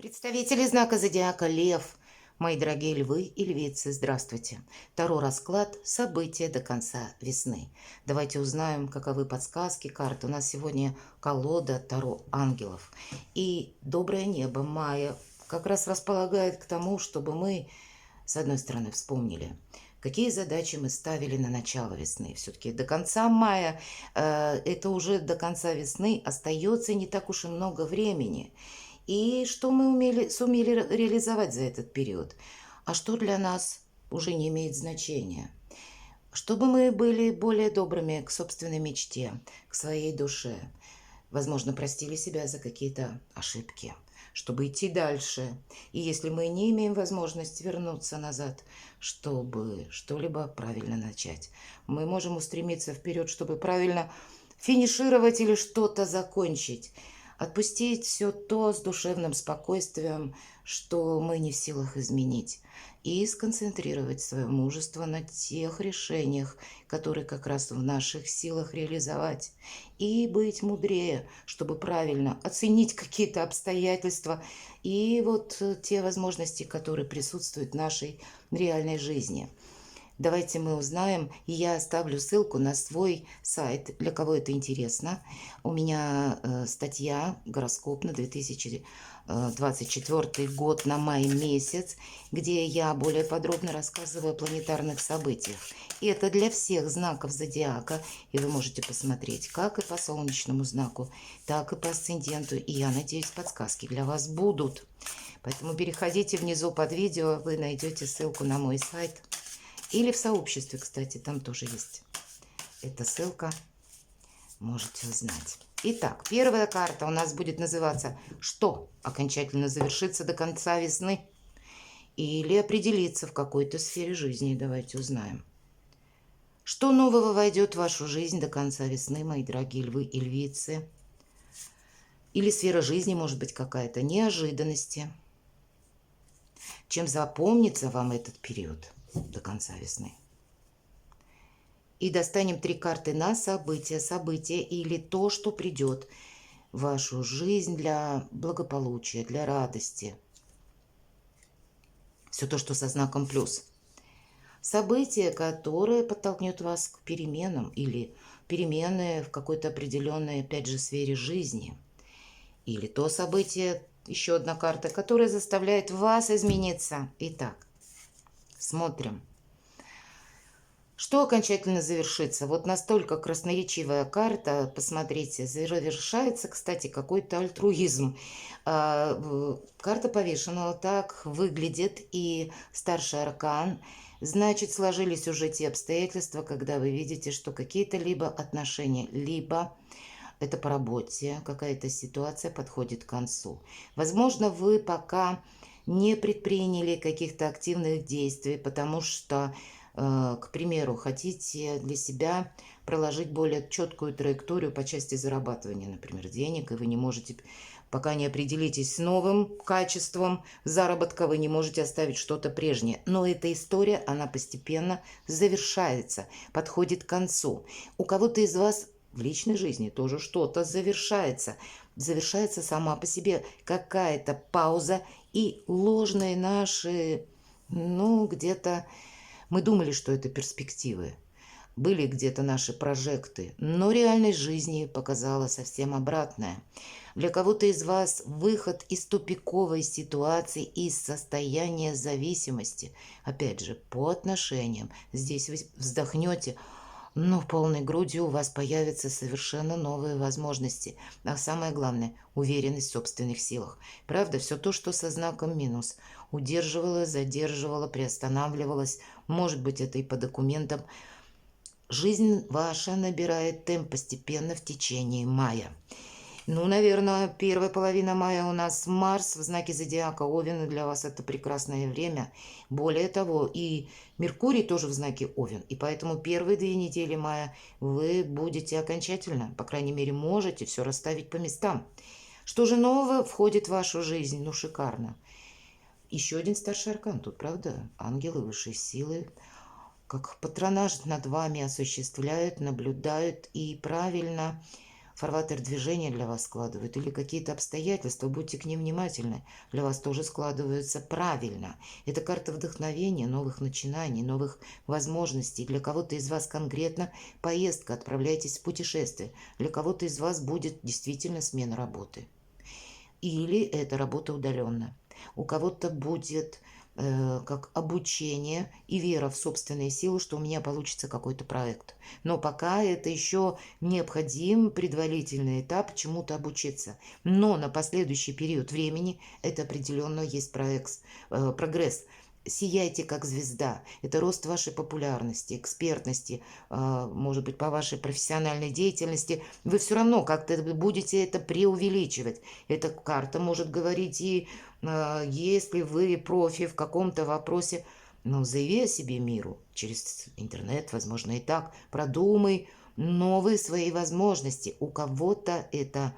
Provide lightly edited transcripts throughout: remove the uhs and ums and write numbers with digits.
Представители знака зодиака Лев, мои дорогие львы и львицы, здравствуйте. Таро расклад «События до конца весны». Давайте узнаем, каковы подсказки карт. У нас сегодня колода Таро ангелов. И доброе небо мая как раз располагает к тому, чтобы мы, с одной стороны, вспомнили, какие задачи мы ставили на начало весны. Все-таки до конца мая, это уже до конца весны, остается не так уж и много времени. И что мы сумели реализовать за этот период, а что для нас уже не имеет значения. Чтобы мы были более добрыми к собственной мечте, к своей душе, возможно, простили себя за какие-то ошибки, чтобы идти дальше. И если мы не имеем возможности вернуться назад, чтобы что-либо правильно начать, мы можем устремиться вперед, чтобы правильно финишировать или что-то закончить. Отпустить все то с душевным спокойствием, что мы не в силах изменить, и сконцентрировать свое мужество на тех решениях, которые как раз в наших силах реализовать, и быть мудрее, чтобы правильно оценить какие-то обстоятельства и вот те возможности, которые присутствуют в нашей реальной жизни. Давайте мы узнаем, и я оставлю ссылку на свой сайт, для кого это интересно. У меня статья «Гороскоп на 2024 год на май месяц», где я более подробно рассказываю о планетарных событиях. И это для всех знаков зодиака, и вы можете посмотреть как и по солнечному знаку, так и по асценденту. И я надеюсь, подсказки для вас будут. Поэтому переходите внизу под видео, вы найдете ссылку на мой сайт. Или в сообществе, кстати, там тоже есть эта ссылка, можете узнать. Итак, первая карта у нас будет называться «Что окончательно завершится до конца весны?» или определиться в какой-то сфере жизни. Давайте узнаем. Что нового войдет в вашу жизнь до конца весны, мои дорогие львы и львицы? Или сфера жизни, может быть, какая-то неожиданности? Чем запомнится вам этот период до конца весны? И достанем 3 карты на события, события или то, что придет в вашу жизнь для благополучия, для радости. Все то, что со знаком плюс. Событие, которое подтолкнет вас к переменам или перемены в какой-то определенной, опять же, сфере жизни. Или то событие, еще одна карта, которая заставляет вас измениться. Итак, смотрим. Что окончательно завершится? Вот настолько красноречивая карта, посмотрите, завершается, кстати, какой-то альтруизм. Карта повешенного так выглядит, и старший аркан. Значит, сложились уже те обстоятельства, когда вы видите, что какие-то либо отношения, либо это по работе, какая-то ситуация подходит к концу. Возможно, вы пока не предприняли каких-то активных действий, потому что, к примеру, хотите для себя проложить более четкую траекторию по части зарабатывания, например, денег, и вы не можете, пока не определитесь с новым качеством заработка, вы не можете оставить что-то прежнее. Но эта история, она постепенно завершается, подходит к концу. У кого-то из вас в личной жизни тоже что-то завершается. Завершается сама по себе какая-то пауза, и ложные наши, где-то мы думали, что это перспективы. Были где-то наши прожекты, но реальность жизни показала совсем обратное. Для кого-то из вас выход из тупиковой ситуации, из состояния зависимости, опять же, по отношениям. Здесь вы вздохнете, но полной грудью у вас появятся совершенно новые возможности. А самое главное – уверенность в собственных силах. Правда, все то, что со знаком минус, удерживало, задерживало, приостанавливалось. Может быть, это и по документам. Жизнь ваша набирает темп постепенно в течение мая. Наверное, первая половина мая у нас Марс в знаке зодиака Овен, и для вас это прекрасное время. Более того, и Меркурий тоже в знаке Овен, и поэтому первые 2 недели мая вы будете окончательно, по крайней мере, можете все расставить по местам. Что же нового входит в вашу жизнь? Шикарно. Еще один старший аркан тут, правда? Ангелы высшей силы, как патронаж над вами осуществляют, наблюдают и правильно фарватер движения для вас складывают, или какие-то обстоятельства, будьте к ним внимательны, для вас тоже складываются правильно. Это карта вдохновения, новых начинаний, новых возможностей. Для кого-то из вас конкретно поездка, отправляйтесь в путешествие. Для кого-то из вас будет действительно смена работы. Или это работа удаленно. У кого-то будет как обучение и вера в собственные силы, что у меня получится какой-то проект. Но пока это еще необходим предварительный этап чему-то обучиться. Но на последующий период времени это определенно есть прогресс. Сияйте как звезда. Это рост вашей популярности, экспертности, может быть, по вашей профессиональной деятельности. Вы все равно как-то будете это преувеличивать. Эта карта может говорить и если вы профи в каком-то вопросе, ну, заяви о себе миру через интернет, возможно, и так. Продумай новые свои возможности. У кого-то это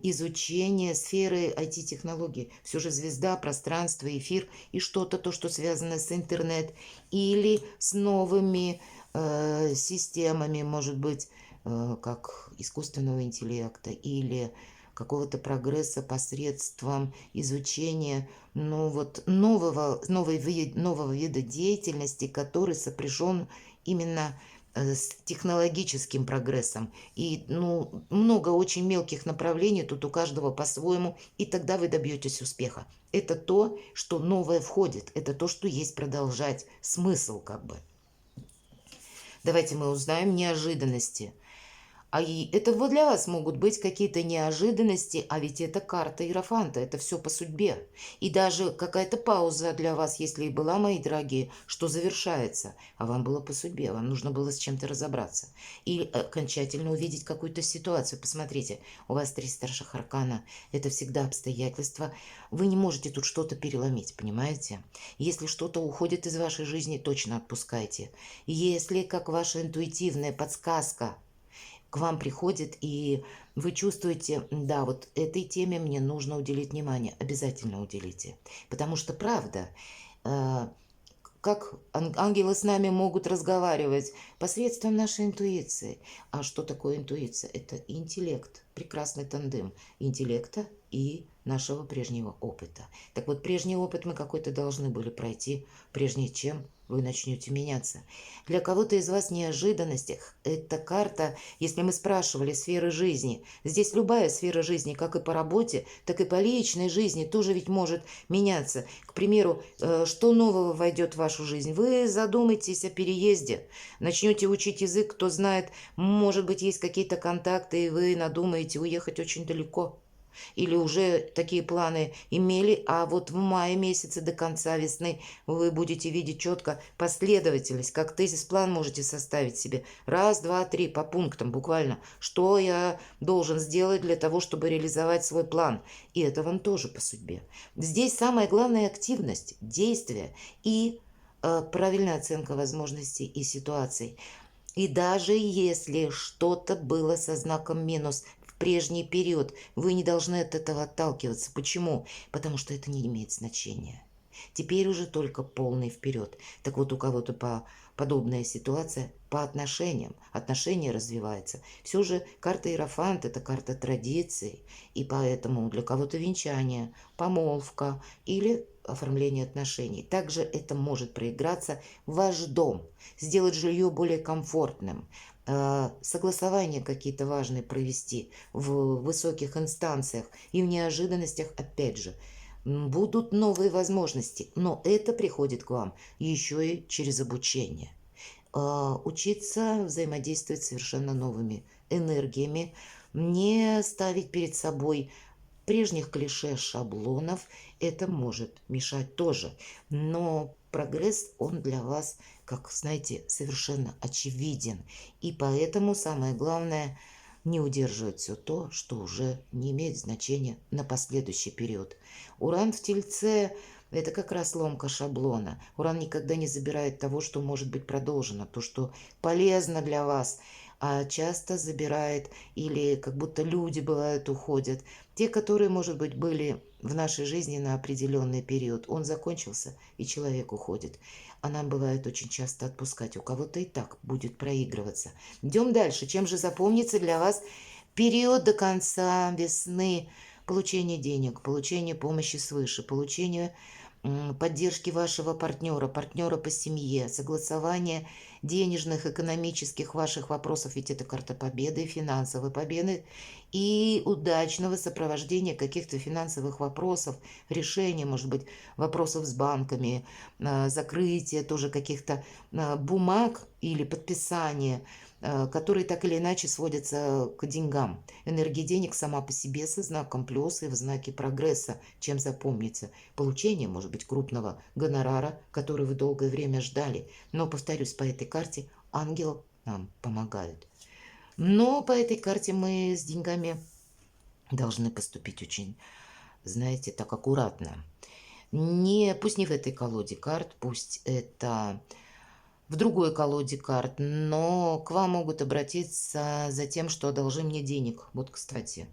изучение сферы IT-технологий. Все же звезда, пространство, эфир и что-то, то, что связано с интернет или с новыми системами, может быть, как искусственного интеллекта или какого-то прогресса посредством изучения нового вида деятельности, который сопряжен именно с технологическим прогрессом. И много очень мелких направлений, тут у каждого по-своему, и тогда вы добьетесь успеха. Это то, что новое входит, это то, что есть продолжать, смысл как бы. Давайте мы узнаем неожиданности. Это вот для вас могут быть какие-то неожиданности, а ведь это карта Иерофанта, это все по судьбе. И даже какая-то пауза для вас, если и была, мои дорогие, что завершается, а вам было по судьбе, вам нужно было с чем-то разобраться. И окончательно увидеть какую-то ситуацию. Посмотрите, у вас 3 старших аркана, это всегда обстоятельства. Вы не можете тут что-то переломить, понимаете? Если что-то уходит из вашей жизни, точно отпускайте. Если, как ваша интуитивная подсказка, к вам приходит, и вы чувствуете, да, вот этой теме мне нужно уделить внимание, обязательно уделите. Потому что, правда, как ангелы с нами могут разговаривать посредством нашей интуиции. А что такое интуиция? Это интеллект, прекрасный тандем интеллекта и нашего прежнего опыта. Так вот, прежний опыт мы какой-то должны были пройти, прежде чем вы начнете меняться. Для кого-то из вас неожиданность – это карта, если мы спрашивали сферы жизни. Здесь любая сфера жизни, как и по работе, так и по личной жизни, тоже ведь может меняться. К примеру, что нового войдет в вашу жизнь? Вы задумаетесь о переезде, начнете учить язык, кто знает, может быть, есть какие-то контакты, и вы надумаете уехать очень далеко. Или уже такие планы имели, а вот в мае месяце до конца весны вы будете видеть четко последовательность, как тезис-план можете составить себе. 1, 2, 3 по пунктам буквально. Что я должен сделать для того, чтобы реализовать свой план. И это вам тоже по судьбе. Здесь самая главная активность, действие и правильная оценка возможностей и ситуаций. И даже если что-то было со знаком минус в прежний период, вы не должны от этого отталкиваться. Почему? Потому что это не имеет значения. Теперь уже только полный вперед. Так вот, у кого-то подобная ситуация по отношениям. Отношения развиваются. Все же карта Иерофант – это карта традиций. И поэтому для кого-то венчание, помолвка или оформление отношений. Также это может проиграться в ваш дом, сделать жилье более комфортным, согласования какие-то важные провести в высоких инстанциях и в неожиданностях, опять же, будут новые возможности, но это приходит к вам еще и через обучение. Учиться взаимодействовать с совершенно новыми энергиями, не ставить перед собой прежних клише, шаблонов, это может мешать тоже. Но прогресс, он для вас, как знаете, совершенно очевиден. И поэтому самое главное – не удерживать все то, что уже не имеет значения на последующий период. Уран в Тельце – это как раз ломка шаблона. Уран никогда не забирает того, что может быть продолжено, то, что полезно для вас, а часто забирает, или как будто люди, бывают, уходят. Те, которые, может быть, были в нашей жизни на определенный период, он закончился, и человек уходит. А нам бывает очень часто отпускать. У кого-то и так будет проигрываться. Идем дальше. Чем же запомнится для вас период до конца весны, получение денег, получение помощи свыше, получение поддержки вашего партнера, партнера по семье, согласование денежных, экономических ваших вопросов, ведь это карта победы, финансовой победы, и удачного сопровождения каких-то финансовых вопросов, решения, может быть, вопросов с банками, закрытия тоже каких-то бумаг или подписания, которые так или иначе сводятся к деньгам. Энергия денег сама по себе со знаком плюс и в знаке прогресса, чем запомнится. Получение, может быть, крупного гонорара, который вы долгое время ждали. Но, повторюсь, по этой карте ангел нам помогает. Но по этой карте мы с деньгами должны поступить очень, знаете, так аккуратно. Пусть не в этой колоде карт, пусть это в другой колоде карт, но к вам могут обратиться за тем, что одолжи мне денег. Вот, кстати,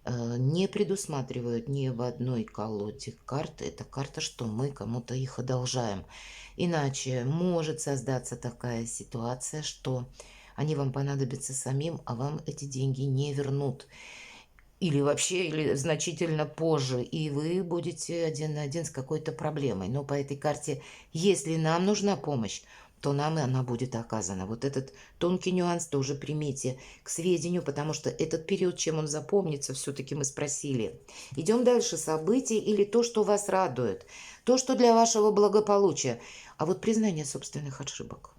не предусматривают ни в одной колоде карты. Это карта, что мы кому-то их одолжаем. Иначе может создаться такая ситуация, что они вам понадобятся самим, а вам эти деньги не вернут. Или вообще, или значительно позже, и вы будете один на один с какой-то проблемой. Но по этой карте, если нам нужна помощь, то нам и она будет оказана. Вот этот тонкий нюанс тоже примите к сведению, потому что этот период, чем он запомнится, все-таки мы спросили. Идем дальше. События или то, что вас радует, то, что для вашего благополучия. А вот признание собственных ошибок.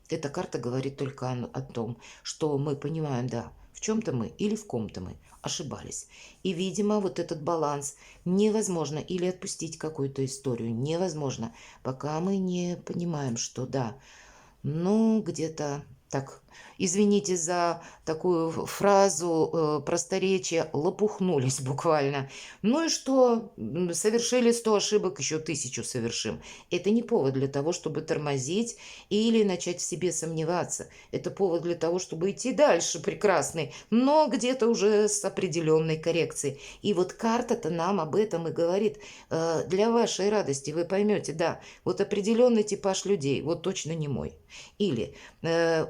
Эта карта говорит только о том, что мы понимаем, да, в чем-то мы или в ком-то мы ошибались. И, видимо, вот этот баланс невозможно или отпустить какую-то историю невозможно, пока мы не понимаем, что да, ну, где-то так, извините за такую фразу, просторечие, лопухнулись буквально. Ну и что, совершили 100 ошибок, еще 1000 совершим. Это не повод для того, чтобы тормозить или начать в себе сомневаться. Это повод для того, чтобы идти дальше, прекрасный, но где-то уже с определенной коррекцией. И вот карта-то нам об этом и говорит. Для вашей радости вы поймете, да, вот определенный типаж людей, вот точно не мой. Или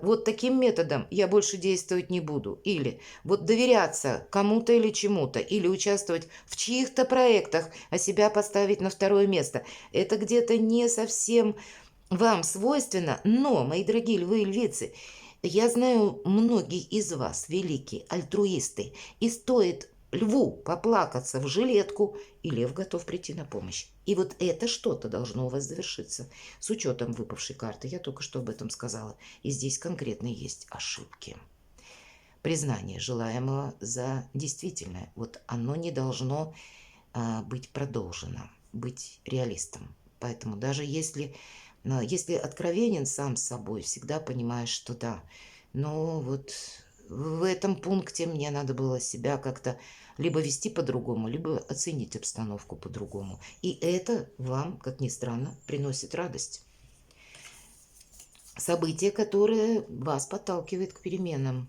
вот таким методом я больше действовать не буду. Или вот доверяться кому-то или чему-то. Или участвовать в чьих-то проектах, а себя поставить на второе место. Это где-то не совсем вам свойственно. Но, мои дорогие львы и львицы, я знаю, многие из вас великие альтруисты. И стоит льву поплакаться в жилетку, и лев готов прийти на помощь. И вот это что-то должно у вас завершиться. С учетом выпавшей карты, я только что об этом сказала. И здесь конкретно есть ошибки. Признание желаемого за действительное. Вот оно не должно быть продолжено, быть реалистом. Поэтому даже если откровенен сам с собой, всегда понимаешь, что да, но вот в этом пункте мне надо было себя как-то либо вести по-другому, либо оценить обстановку по-другому. И это вам, как ни странно, приносит радость. Событие, которое вас подталкивает к переменам.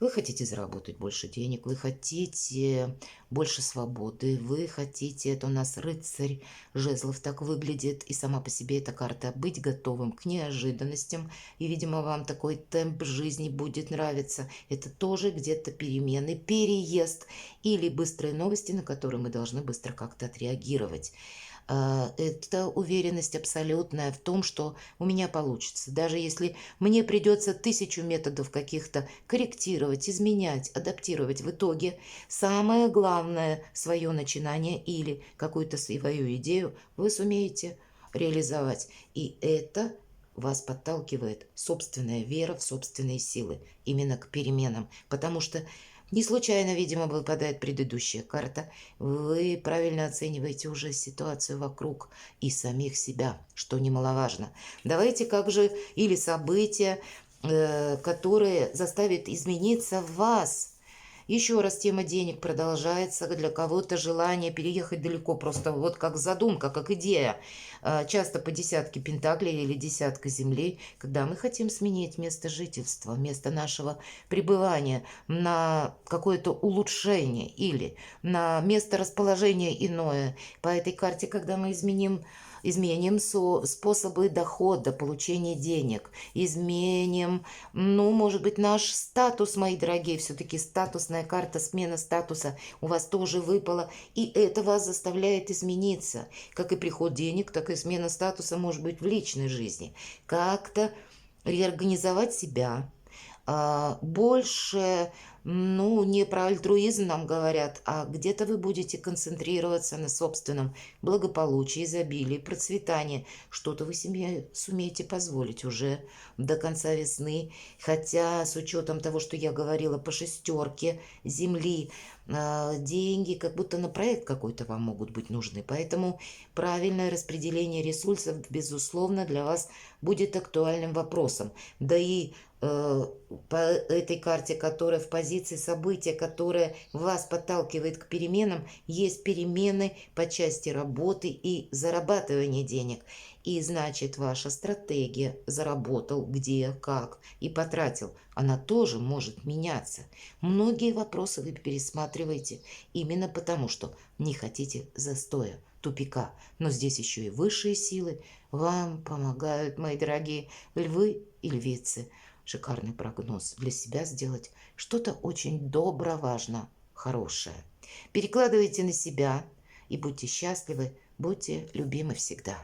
Вы хотите заработать больше денег, вы хотите больше свободы, вы хотите, это у нас рыцарь жезлов так выглядит, и сама по себе эта карта, быть готовым к неожиданностям, и, видимо, вам такой темп жизни будет нравиться. Это тоже где-то перемены, переезд или быстрые новости, на которые мы должны быстро как-то отреагировать. Это уверенность абсолютная в том, что у меня получится. Даже если мне придется 1000 методов каких-то корректировать, изменять, адаптировать, в итоге самое главное свое начинание или какую-то свою идею вы сумеете реализовать. И это вас подталкивает собственная вера в собственные силы, именно к переменам. Потому что не случайно, видимо, выпадает предыдущая карта. Вы правильно оцениваете уже ситуацию вокруг и самих себя, что немаловажно. Давайте как же или события, которые заставят измениться в вас. Еще раз тема денег продолжается. Для кого-то желание переехать далеко, просто вот как задумка, как идея. Часто по десятке пентаклей или десятка землей, когда мы хотим сменить место жительства, место нашего пребывания на какое-то улучшение или на место расположения иное. По этой карте, когда мы изменим изменим способы дохода, получения денег, изменим, ну, может быть, наш статус, мои дорогие, все-таки статусная карта, смена статуса у вас тоже выпала, и это вас заставляет измениться. Как и приход денег, так и смена статуса может быть в личной жизни. Как-то реорганизовать себя, больше, ну, не про альтруизм нам говорят, а где-то вы будете концентрироваться на собственном благополучии, изобилии, процветании. Что-то вы себе сумеете позволить уже до конца весны. Хотя с учетом того, что я говорила по шестерке Земли, деньги как будто на проект какой-то вам могут быть нужны. Поэтому правильное распределение ресурсов, безусловно, для вас будет актуальным вопросом. Да и по этой карте, которая в позиции события, которая вас подталкивает к переменам, есть перемены по части работы и зарабатывания денег. И значит, ваша стратегия заработал где, как и потратил, она тоже может меняться. Многие вопросы вы пересматриваете именно потому, что не хотите застоя, тупика. Но здесь еще и высшие силы вам помогают, мои дорогие львы и львицы. Шикарный прогноз для себя сделать что-то очень добро, важно, хорошее. Перекладывайте на себя и будьте счастливы, будьте любимы всегда.